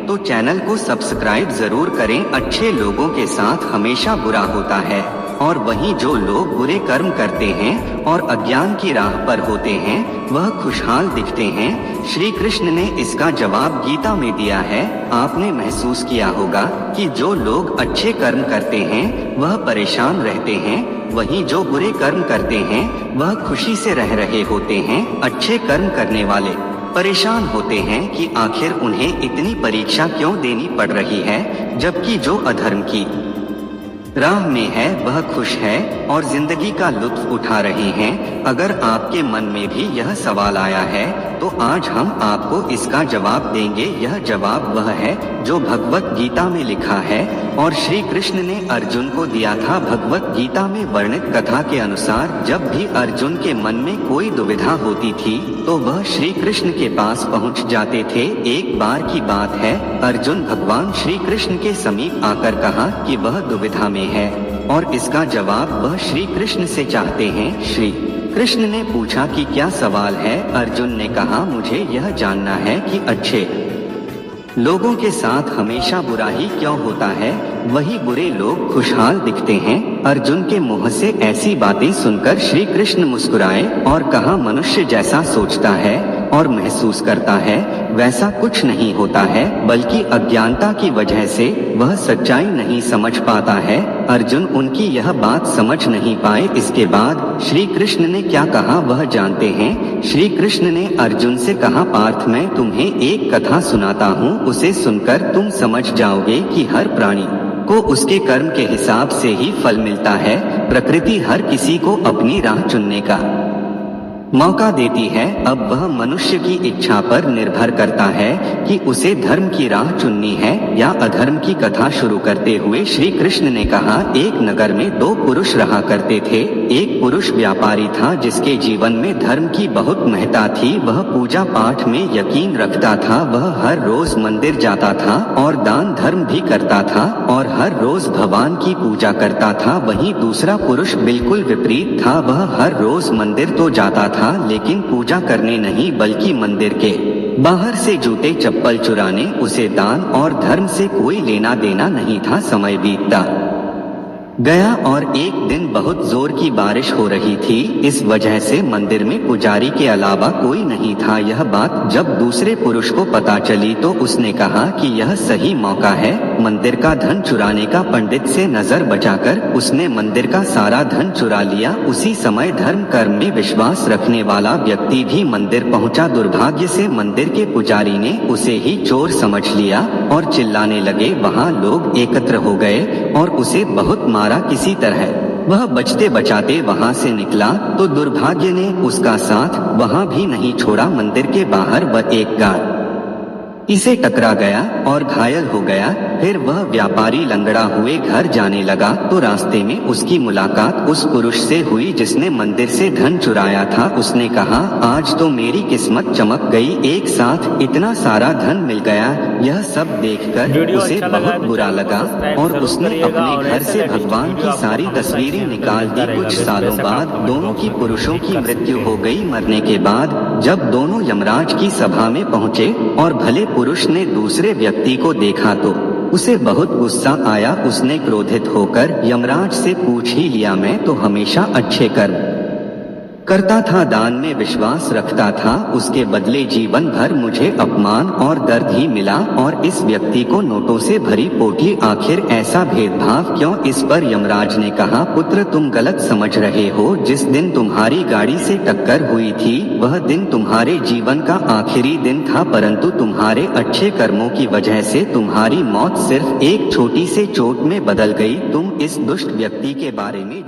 तो चैनल को सब्सक्राइब जरूर करें। अच्छे लोगों के साथ हमेशा बुरा होता है और वहीं जो लोग बुरे कर्म करते हैं और अज्ञान की राह पर होते हैं वह खुशहाल दिखते हैं। श्री कृष्ण ने इसका जवाब गीता में दिया है। आपने महसूस किया होगा कि जो लोग अच्छे कर्म करते हैं वह परेशान रहते हैं, वहीं जो बुरे कर्म करते हैं वह खुशी से रह रहे होते हैं। अच्छे कर्म करने वाले परेशान होते हैं कि आखिर उन्हें इतनी परीक्षा क्यों देनी पड़ रही है, जबकि जो अधर्म की राह में है वह खुश है और जिंदगी का लुत्फ उठा रहे हैं। अगर आपके मन में भी यह सवाल आया है तो आज हम आपको इसका जवाब देंगे। यह जवाब वह है जो भगवत गीता में लिखा है और श्री कृष्ण ने अर्जुन को दिया था। भगवत गीता में वर्णित कथा के अनुसार जब भी अर्जुन के मन में कोई दुविधा होती थी तो वह श्री कृष्ण के पास पहुंच जाते थे। एक बार की बात है, अर्जुन भगवान श्री कृष्ण के समीप आकर कहा कि वह दुविधा में है और इसका जवाब वह श्री कृष्ण से चाहते हैं। श्री कृष्ण ने पूछा कि क्या सवाल है। अर्जुन ने कहा, मुझे यह जानना है कि अच्छे लोगों के साथ हमेशा बुरा ही क्यों होता है, वही बुरे लोग खुशहाल दिखते हैं। अर्जुन के मुंह से ऐसी बातें सुनकर श्री कृष्ण मुस्कुराए और कहा, मनुष्य जैसा सोचता है और महसूस करता है वैसा कुछ नहीं होता है, बल्कि अज्ञानता की वजह से वह सच्चाई नहीं समझ पाता है। अर्जुन उनकी यह बात समझ नहीं पाए। इसके बाद श्री कृष्ण ने क्या कहा वह जानते हैं। श्री कृष्ण ने अर्जुन से कहा, पार्थ मैं तुम्हें एक कथा सुनाता हूँ, उसे सुनकर तुम समझ जाओगे कि हर प्राणी को उसके कर्म के हिसाब से ही फल मिलता है। प्रकृति हर किसी को अपनी राह चुनने का मौका देती है। अब वह मनुष्य की इच्छा पर निर्भर करता है कि उसे धर्म की राह चुननी है या अधर्म की कथा शुरू करते हुए श्री कृष्ण ने कहा, एक नगर में दो पुरुष रहा करते थे। एक पुरुष व्यापारी था जिसके जीवन में धर्म की बहुत महत्ता थी। वह पूजा पाठ में यकीन रखता था। वह हर रोज मंदिर जाता था और दान धर्म भी करता था और हर रोज भगवान की पूजा करता था। वहीं दूसरा पुरुष बिल्कुल विपरीत था। वह हर रोज मंदिर तो जाता था लेकिन पूजा करने नहीं बल्कि मंदिर के बाहर से जूते चप्पल चुराने, उसे दान और धर्म से कोई लेना देना नहीं था। समय बीतता गया और एक दिन बहुत जोर की बारिश हो रही थी। इस वजह से मंदिर में पुजारी के अलावा कोई नहीं था। यह बात जब दूसरे पुरुष को पता चली तो उसने कहा कि यह सही मौका है मंदिर का धन चुराने का। पंडित से नजर बचाकर उसने मंदिर का सारा धन चुरा लिया। उसी समय धर्म कर्म में विश्वास रखने वाला व्यक्ति भी मंदिर पहुंचा। दुर्भाग्य से मंदिर के पुजारी ने उसे ही चोर समझ लिया और चिल्लाने लगे। वहां लोग एकत्र हो गए और उसे बहुत मारा। किसी तरह वह बचते बचाते वहां से निकला तो दुर्भाग्य ने उसका साथ वहां भी नहीं छोड़ा। मंदिर के बाहर वह एक गाय इसे टकरा गया और घायल हो गया। फिर वह व्यापारी लंगड़ा हुए घर जाने लगा तो रास्ते में उसकी मुलाकात उस पुरुष से हुई जिसने मंदिर से धन चुराया था। उसने कहा, आज तो मेरी किस्मत चमक गई, एक साथ इतना सारा धन मिल गया। यह सब देखकर उसे बहुत बुरा लगा और उसने अपने घर से भगवान की सारी तस्वीरें निकाल दी। कुछ सालों बाद दोनों की पुरुषों की मृत्यु हो गई। मरने के बाद जब दोनों यमराज की सभा में पहुंचे और भले पुरुष ने दूसरे व्यक्ति को देखा तो उसे बहुत गुस्सा आया। उसने क्रोधित होकर यमराज से पूछ ही लिया, मैं तो हमेशा अच्छे कर्म करता था, दान में विश्वास रखता था, उसके बदले जीवन भर मुझे अपमान और दर्द ही मिला और इस व्यक्ति को नोटों से भरी पोटली, आखिर ऐसा भेदभाव क्यों? इस पर यमराज ने कहा, पुत्र तुम गलत समझ रहे हो। जिस दिन तुम्हारी गाड़ी से टक्कर हुई थी वह दिन तुम्हारे जीवन का आखिरी दिन था, परंतु तुम्हारे अच्छे कर्मों की वजह से तुम्हारी मौत सिर्फ एक छोटी से चोट में बदल गई। तुम इस दुष्ट व्यक्ति के बारे में